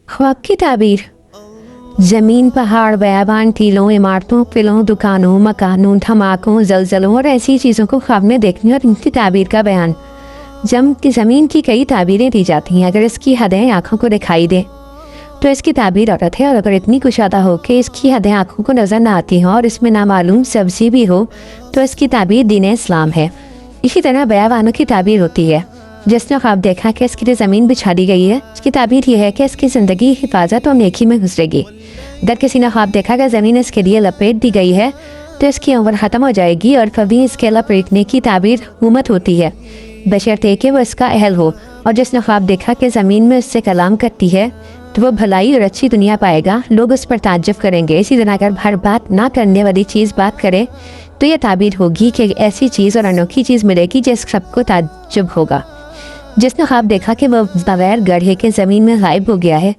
ख्वाब की ताबीर। ज़मीन, पहाड़, बयाबान, टीलों, इमारतों, किलों, दुकानों, मकानों, धमाकों, जलजलों और ऐसी चीज़ों को ख्वाब में देखने और इनकी ताबीर का बयान। ज़मीन की कई ताबीरें दी जाती हैं। अगर इसकी हदें आँखों को दिखाई दे तो इसकी ताबीर औरत है, और अगर इतनी कुशादा हो कि इसकी हदें आँखों को नज़र ना आती हों और इसमें नामालूम सब्जी भी हो तो इसकी ताबीर दीन इस्लाम है। इसी तरह बयाबानों की ताबीर होती है। जिसने ख्वाब देखा कि इसके लिए ज़मीन बिछा दी गई है, इसकी ताबीर यह है कि इसकी ज़िंदगी हिफाजत और नेकी में गुजरेगी। अगर किसी ने ख्वाब देखा कि ज़मीन इसके लिए लपेट दी गई है तो इसकी उम्र ख़त्म हो जाएगी, और कभी इसके लपेटने की ताबीर हुकूमत होती है बशर्ते कि वो इसका अहल हो। और जिसने ख्वाब देखा कि ज़मीन में उससे कलाम करती है तो वो भलाई और अच्छी दुनिया पाएगा, लोग उस पर ताज्जुब करेंगे। इसी तरह अगर हर बात ना करने वाली चीज़ बात करे तो ये ताबीर होगी कि ऐसी चीज़ और अनोखी चीज़ मिलेगी जिस सबको ताज्जुब होगा। जिसने ख्वाब देखा कि वह बगैर गढ़े के ज़मीन में गायब हो गया है